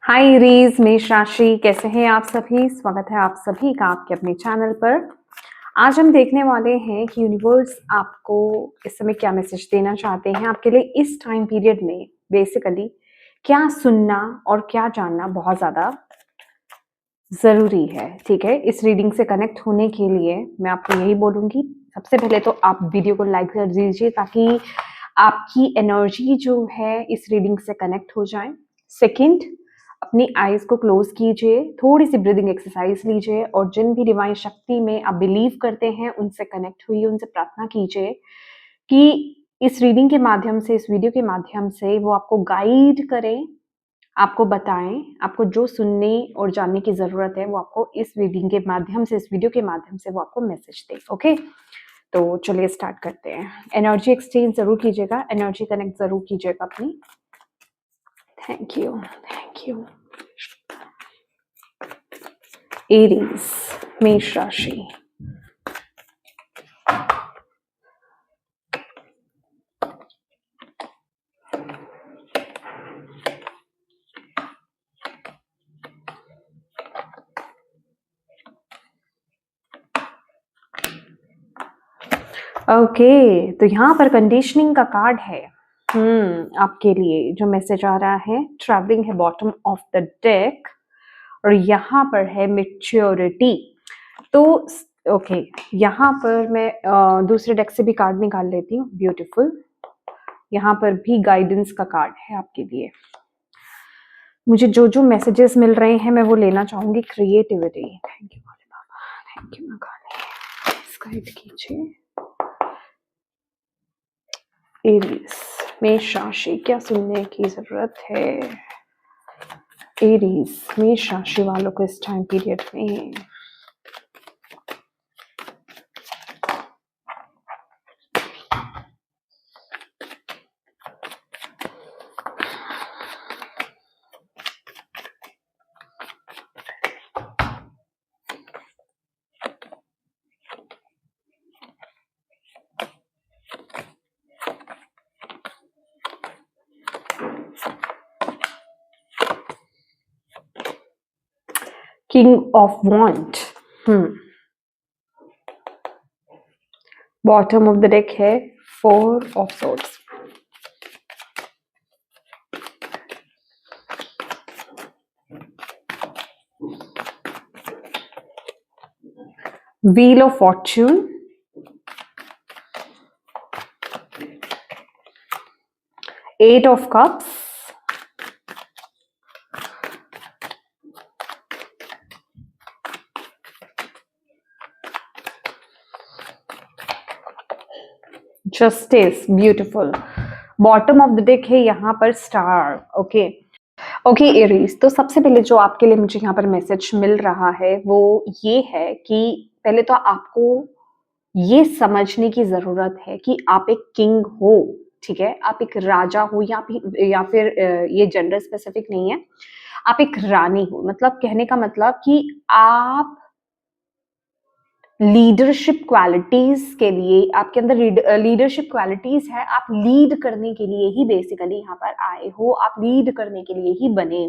हाय रीज मेष राशि, कैसे हैं आप सभी। स्वागत है आप सभी का आपके अपने चैनल पर। आज हम देखने वाले हैं कि यूनिवर्स आपको इस समय क्या मैसेज देना चाहते हैं आपके लिए इस टाइम पीरियड में। बेसिकली क्या सुनना और क्या जानना बहुत ज्यादा जरूरी है। ठीक है, इस रीडिंग से कनेक्ट होने के लिए मैं आपको यही बोलूंगी, सबसे पहले तो आप वीडियो को लाइक कर दीजिए ताकि आपकी एनर्जी जो है इस रीडिंग से कनेक्ट हो जाए। सेकंड, अपनी आईज को क्लोज कीजिए, थोड़ी सी ब्रीदिंग एक्सरसाइज लीजिए और जिन भी डिवाइन शक्ति में आप बिलीव करते हैं उनसे कनेक्ट हुई, उनसे प्रार्थना कीजिए कि इस रीडिंग के माध्यम से, इस वीडियो के माध्यम से वो आपको गाइड करें, आपको बताएं, आपको जो सुनने और जानने की जरूरत है वो आपको इस रीडिंग के माध्यम से, इस वीडियो के माध्यम से वो आपको मैसेज दे। ओके, तो चलिए स्टार्ट करते हैं। एनर्जी एक्सचेंज जरूर कीजिएगा, एनर्जी कनेक्ट जरूर कीजिएगा अपनी। Thank you, thank you. Aries, मेष राशि। ओके, तो यहाँ पर कंडीशनिंग का कार्ड है। आपके लिए जो मैसेज आ रहा है, ट्रैवलिंग है बॉटम ऑफ द डेक और यहाँ पर है मैच्योरिटी। तो ओके, यहाँ पर मैं दूसरे डेक से भी कार्ड निकाल लेती हूँ। ब्यूटीफुल, यहाँ पर भी गाइडेंस का कार्ड है आपके लिए। मुझे जो जो मैसेजेस मिल रहे हैं मैं वो लेना चाहूंगी। Creativity, thank you Bhole Baba, thank you मकाने, गाइड कीजिए। एरीज, मेष राशि, क्या सुनने की जरूरत है एरीज मेष राशि वालों को इस टाइम पीरियड में। King of wands, bottom of the deck है four of swords, wheel of fortune, eight of cups, justice. Beautiful, bottom of the deck है यहाँ पर स्टार। ओके ओके एरीज, तो सबसे पहले जो आपके लिए मुझे यहाँ पर मैसेज मिल रहा है वो ये है कि पहले तो आपको ये समझने की जरूरत है कि आप एक किंग हो। ठीक है, आप एक राजा हो या फिर ये जेंडर स्पेसिफिक नहीं है, आप एक रानी हो। मतलब कहने का मतलब कि आप लीडरशिप क्वालिटीज के लिए, आपके अंदर लीडरशिप क्वालिटीज है, आप लीड करने के लिए ही बेसिकली यहाँ पर आए हो, आप लीड करने के लिए ही बने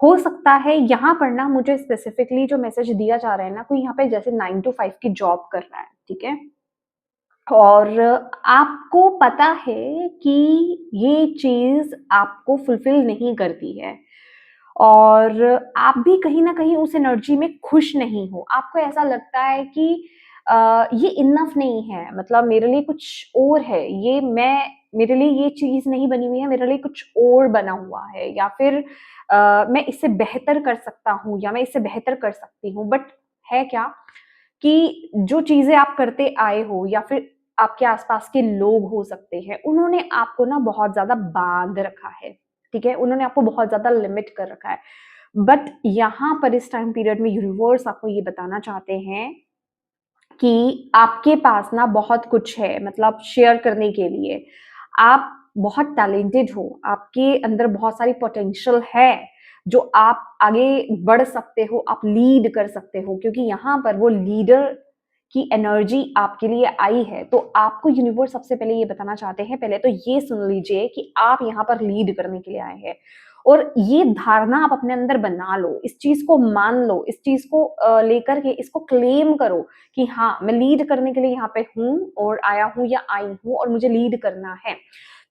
हो सकता है यहाँ पर ना, मुझे स्पेसिफिकली जो मैसेज दिया जा रहा है ना, कोई यहाँ पे जैसे 9 to 5 की जॉब कर रहा है। ठीक है, और आपको पता है कि ये चीज आपको फुलफिल नहीं करती है और आप भी कहीं ना कहीं उस एनर्जी में खुश नहीं हो। आपको ऐसा लगता है कि ये इनफ नहीं है, मतलब मेरे लिए कुछ और है, ये मेरे लिए ये चीज नहीं बनी हुई है, मेरे लिए कुछ और बना हुआ है, या फिर मैं इससे बेहतर कर सकता हूँ या मैं इससे बेहतर कर सकती हूँ। बट है क्या कि जो चीजें आप करते आए हो या फिर आपके आसपास के लोग हो सकते हैं, उन्होंने आपको ना बहुत ज्यादा बांध रखा है। ठीक है, उन्होंने आपको बहुत ज्यादा लिमिट कर रखा है। बट यहाँ पर इस टाइम पीरियड में यूनिवर्स आपको ये बताना चाहते हैं कि आपके पास ना बहुत कुछ है, मतलब शेयर करने के लिए। आप बहुत टैलेंटेड हो, आपके अंदर बहुत सारी पोटेंशियल है जो आप आगे बढ़ सकते हो, आप लीड कर सकते हो, क्योंकि यहाँ पर वो लीडर की एनर्जी आपके लिए आई है। तो आपको यूनिवर्स सबसे पहले ये बताना चाहते हैं, पहले तो ये सुन लीजिए कि आप यहाँ पर लीड करने के लिए आए हैं और ये धारणा आप अपने अंदर बना लो, इस चीज को मान लो, इस चीज को लेकर के इसको क्लेम करो कि हाँ, मैं लीड करने के लिए यहाँ पे हूँ और आया हूँ या आई हूँ और मुझे लीड करना है।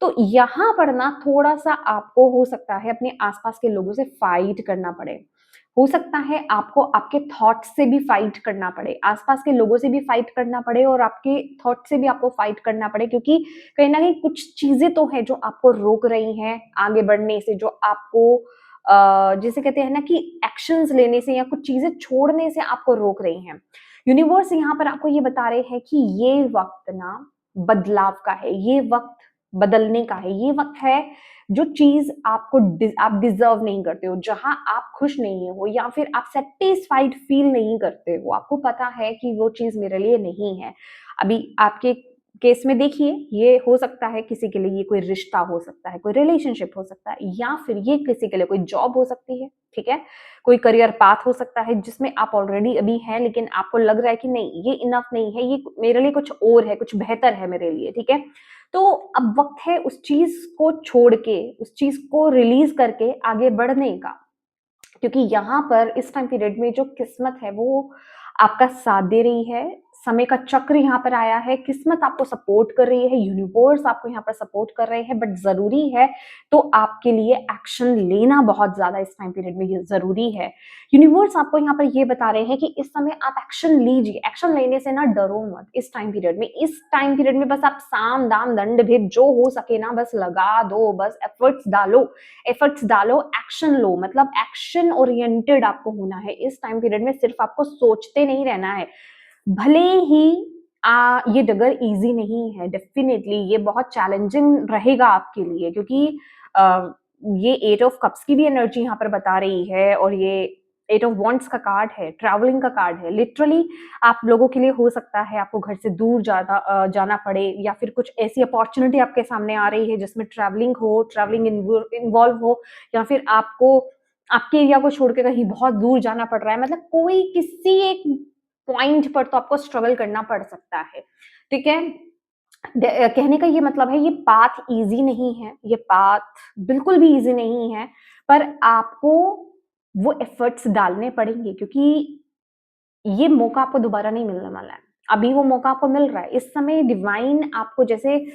तो यहाँ पर ना थोड़ा सा आपको हो सकता है अपने आसपास के लोगों से फाइट करना पड़े, हो सकता है आपको आपके थॉट से भी फाइट करना पड़े, आसपास के लोगों से भी फाइट करना पड़े और आपके थॉट से भी आपको फाइट करना पड़े, क्योंकि कहीं ना कहीं कुछ चीजें तो है जो आपको रोक रही हैं आगे बढ़ने से, जो आपको जिसे कहते हैं ना कि एक्शंस लेने से या कुछ चीजें छोड़ने से आपको रोक रही हैं। यूनिवर्स यहाँ पर आपको ये बता रहे हैं कि ये वक्त ना बदलाव का है, ये वक्त बदलने का है, ये वक्त है जो चीज आपको आप डिजर्व नहीं करते हो, जहां आप खुश नहीं हो या फिर आप सेटिस्फाइड फील नहीं करते हो, आपको पता है कि वो चीज मेरे लिए नहीं है। अभी आपके केस में देखिए, ये हो सकता है किसी के लिए ये कोई रिश्ता हो सकता है, कोई रिलेशनशिप हो सकता है, या फिर ये किसी के लिए कोई जॉब हो सकती है, ठीक है, कोई करियर पाथ हो सकता है जिसमें आप ऑलरेडी अभी हैं लेकिन आपको लग रहा है कि नहीं ये इनफ नहीं है, ये मेरे लिए कुछ और है, कुछ बेहतर है मेरे लिए, ठीक है। तो अब वक्त है उस चीज को छोड़ के, उस चीज को रिलीज करके आगे बढ़ने का, क्योंकि यहाँ पर इस टाइम पीरियड में जो किस्मत है वो आपका साथ दे रही है, समय का चक्र यहाँ पर आया है, किस्मत आपको सपोर्ट कर रही है, यूनिवर्स आपको यहाँ पर सपोर्ट कर रहे हैं, बट जरूरी है तो आपके लिए एक्शन लेना बहुत ज्यादा इस टाइम पीरियड में ये जरूरी है। यूनिवर्स आपको यहाँ पर ये बता रहे हैं कि इस समय आप एक्शन लीजिए, एक्शन लेने से ना डरो मत इस टाइम पीरियड में, इस टाइम पीरियड में बस आप साम दाम दंड भेद जो हो सके ना बस लगा दो, बस एफर्ट्स डालो, एक्शन लो, मतलब एक्शन ओरिएंटेड आपको होना है इस टाइम पीरियड में, सिर्फ आपको सोचते नहीं रहना है। भले ही ये डगर इजी नहीं है, डेफिनेटली ये बहुत चैलेंजिंग रहेगा आपके लिए, क्योंकि ये 8 ऑफ कप्स की भी एनर्जी यहाँ पर बता रही है और ये 8 ऑफ वॉन्ड्स का कार्ड है, ट्रैवलिंग का कार्ड है। लिटरली आप लोगों के लिए हो सकता है आपको घर से दूर जाना पड़े, या फिर कुछ ऐसी अपॉर्चुनिटी आपके सामने आ रही है जिसमें ट्रैवलिंग हो, ट्रैवलिंग इन्वॉल्व हो, या फिर आपको आपके एरिया को छोड़ के कहीं बहुत दूर जाना पड़ रहा है, मतलब कोई किसी एक पॉइंट पर तो आपको स्ट्रगल करना पड़ सकता है, ठीक है। कहने का ये मतलब है ये पाथ इजी नहीं है, ये पाथ बिल्कुल भी इजी नहीं है, पर आपको वो एफर्ट्स डालने पड़ेंगे, क्योंकि ये मौका आपको दोबारा नहीं मिलने वाला है। अभी वो मौका आपको मिल रहा है, इस समय डिवाइन आपको जैसे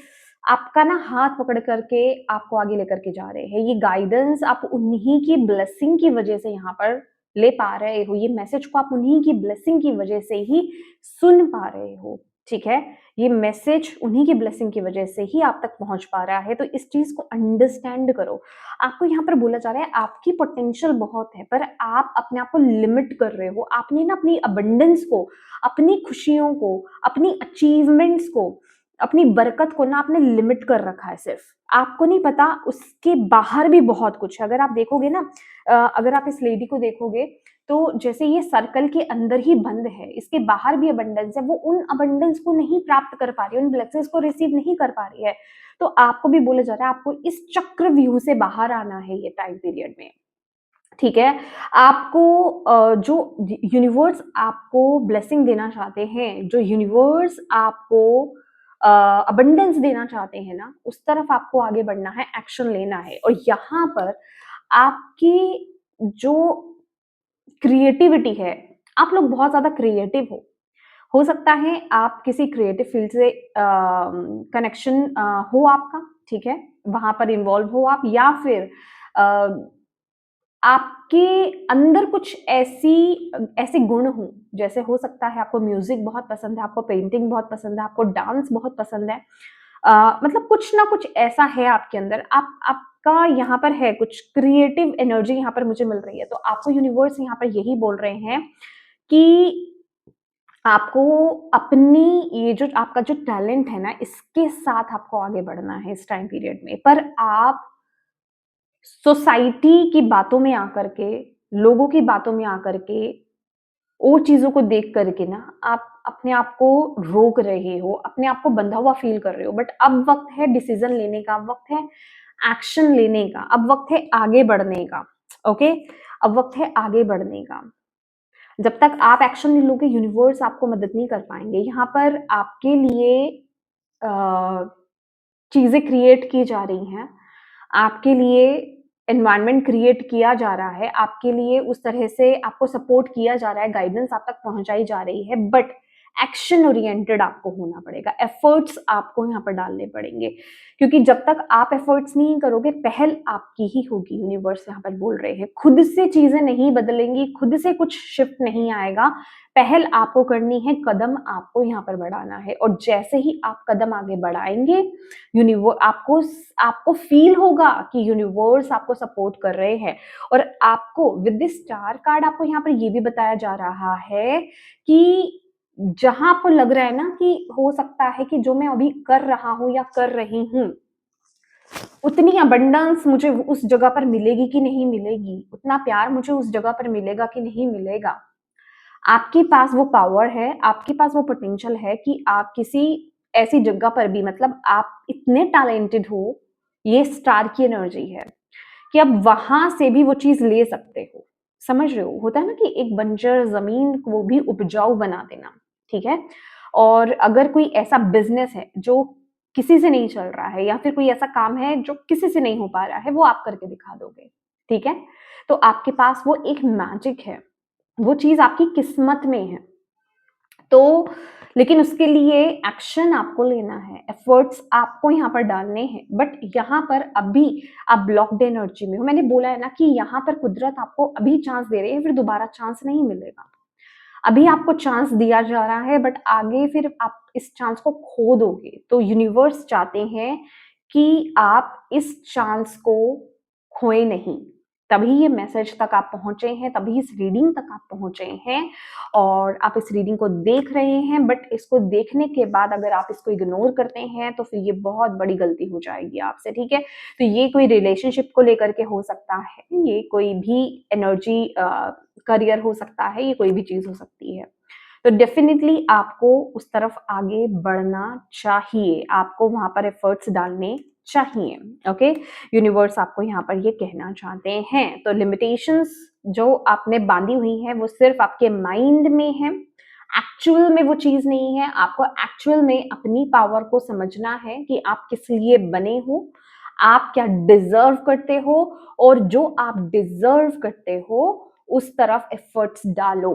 आपका ना हाथ पकड़ करके आपको आगे लेकर के जा रहे हैं, ये गाइडेंस आप उन्हीं की ब्लेसिंग की वजह से यहाँ पर ले पा रहे हो, ये मैसेज को आप उन्हीं की ब्लेसिंग की वजह से ही सुन पा रहे हो, ठीक है। ये मैसेज उन्हीं की ब्लेसिंग की वजह से ही आप तक पहुंच पा रहा है, तो इस चीज को अंडरस्टैंड करो। आपको यहाँ पर बोला जा रहा है आपकी पोटेंशियल बहुत है, पर आप अपने आप को लिमिट कर रहे हो, आपने ना अपनी अबंडेंस को, अपनी खुशियों को, अपनी अचीवमेंट्स को, अपनी बरकत को ना आपने लिमिट कर रखा है, सिर्फ आपको नहीं पता उसके बाहर भी बहुत कुछ है। अगर आप देखोगे ना, अगर आप इस लेडी को देखोगे तो जैसे ये सर्कल के अंदर ही बंद है, इसके बाहर भी अबंडेंस है, वो उन अबंडेंस को नहीं प्राप्त कर पा रही है, उन ब्लेसिंग्स को रिसीव नहीं कर पा रही है। तो आपको भी बोला जा रहा है आपको इस चक्रव्यूह से बाहर आना है ये टाइम पीरियड में, ठीक है। आपको जो यूनिवर्स आपको ब्लेसिंग देना चाहते हैं, जो यूनिवर्स आपको अबंडेंस देना चाहते हैं ना, उस तरफ आपको आगे बढ़ना है, एक्शन लेना है। और यहाँ पर आपकी जो क्रिएटिविटी है, आप लोग बहुत ज्यादा क्रिएटिव हो सकता है आप किसी क्रिएटिव फील्ड से कनेक्शन हो आपका, ठीक है, वहां पर इन्वॉल्व हो आप, या फिर आपके अंदर कुछ ऐसे गुण हो, जैसे हो सकता है आपको म्यूजिक बहुत पसंद है, आपको पेंटिंग बहुत पसंद है, आपको डांस बहुत पसंद है, मतलब कुछ ना कुछ ऐसा है आपके अंदर, आपका यहाँ पर है कुछ क्रिएटिव एनर्जी यहाँ पर मुझे मिल रही है। तो आपको यूनिवर्स यहाँ पर यही बोल रहे हैं कि आपको अपनी ये जो आपका जो टैलेंट है ना, इसके साथ आपको आगे बढ़ना है इस टाइम पीरियड में, पर आप सोसाइटी की बातों में आकर के, लोगों की बातों में आकर के, और चीजों को देख करके ना आप अपने आप को रोक रहे हो, अपने आप को बंधा हुआ फील कर रहे हो। बट अब वक्त है डिसीजन लेने का, अब वक्त है एक्शन लेने का, अब वक्त है आगे बढ़ने का, ओके। अब वक्त है आगे बढ़ने का। जब तक आप एक्शन नहीं लोगे यूनिवर्स आपको मदद नहीं कर पाएंगे। यहाँ पर आपके लिए चीजें क्रिएट की जा रही हैं, आपके लिए एनवायरनमेंट क्रिएट किया जा रहा है आपके लिए, उस तरह से आपको सपोर्ट किया जा रहा है, गाइडेंस आप तक पहुंचाई जा रही है, बट एक्शन ओरिएंटेड आपको होना पड़ेगा, एफर्ट्स आपको यहाँ पर डालने पड़ेंगे, क्योंकि जब तक आप एफर्ट्स नहीं करोगे पहल आपकी ही होगी। यूनिवर्स यहाँ पर बोल रहे हैं खुद से चीजें नहीं बदलेंगी, खुद से कुछ शिफ्ट नहीं आएगा, पहल आपको करनी है, कदम आपको यहाँ पर बढ़ाना है। और जैसे ही आप कदम आगे बढ़ाएंगे, यूनिवर्स आपको आपको फील होगा कि यूनिवर्स आपको सपोर्ट कर रहे हैं। और आपको विद दिस स्टार कार्ड आपको यहाँ पर ये भी बताया जा रहा है कि जहां आपको लग रहा है ना कि हो सकता है कि जो मैं अभी कर रहा हूं या कर रही हूं, उतनी अबंडेंस मुझे उस जगह पर मिलेगी कि नहीं मिलेगी, उतना प्यार मुझे उस जगह पर मिलेगा कि नहीं मिलेगा, आपके पास वो पावर है, आपके पास वो पोटेंशियल है कि आप किसी ऐसी जगह पर भी, मतलब आप इतने टैलेंटेड हो, ये स्टार की एनर्जी है कि आप वहां से भी वो चीज ले सकते हो। समझ रहे हो, होता है ना कि एक बंजर जमीन को भी उपजाऊ बना देना, ठीक है। और अगर कोई ऐसा बिजनेस है जो किसी से नहीं चल रहा है, या फिर कोई ऐसा काम है जो किसी से नहीं हो पा रहा है, वो आप करके दिखा दोगे, ठीक है। तो आपके पास वो एक मैजिक है, वो चीज आपकी किस्मत में है। तो लेकिन उसके लिए एक्शन आपको लेना है, एफर्ट्स आपको यहाँ पर डालने हैं। बट यहाँ पर अभी आप ब्लॉक्ड एनर्जी में हो, मैंने बोला है ना कि यहाँ पर कुदरत आपको अभी चांस दे रही है, फिर दोबारा चांस नहीं मिलेगा। अभी आपको चांस दिया जा रहा है, बट आगे फिर आप इस चांस को खो दोगे। तो यूनिवर्स चाहते हैं कि आप इस चांस को खोए नहीं, तभी ये मैसेज तक आप पहुंचे हैं, तभी इस रीडिंग तक आप पहुंचे हैं और आप इस रीडिंग को देख रहे हैं। बट इसको देखने के बाद अगर आप इसको इग्नोर करते हैं तो फिर ये बहुत बड़ी गलती हो जाएगी आपसे, ठीक है। तो ये कोई रिलेशनशिप को लेकर के हो सकता है, ये कोई भी एनर्जी करियर हो सकता है, ये कोई भी चीज हो सकती है। तो डेफिनेटली आपको उस तरफ आगे बढ़ना चाहिए, आपको वहां पर एफर्ट्स डालने चाहिए। ओके, यूनिवर्स आपको यहाँ पर ये कहना चाहते हैं। तो लिमिटेशंस जो आपने बांधी हुई हैं वो सिर्फ आपके माइंड में है, एक्चुअल में वो चीज नहीं है। आपको एक्चुअल में अपनी पावर को समझना है कि आप किस लिए बने हो, आप क्या डिजर्व करते हो, और जो आप डिजर्व करते हो उस तरफ एफर्ट्स डालो,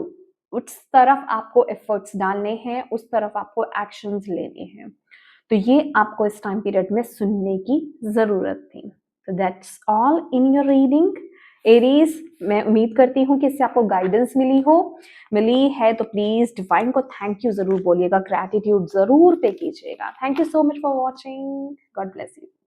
उस तरफ आपको एफर्ट्स डालने हैं, उस तरफ आपको एक्शंस लेने हैं। तो ये आपको इस टाइम पीरियड में सुनने की जरूरत थी। तो that's all in your reading Aries. मैं उम्मीद करती हूँ कि इससे आपको गाइडेंस मिली है तो प्लीज डिवाइन को थैंक यू जरूर बोलिएगा, ग्रैटिट्यूड जरूर पे कीजिएगा। Thank you so much for watching, God bless you.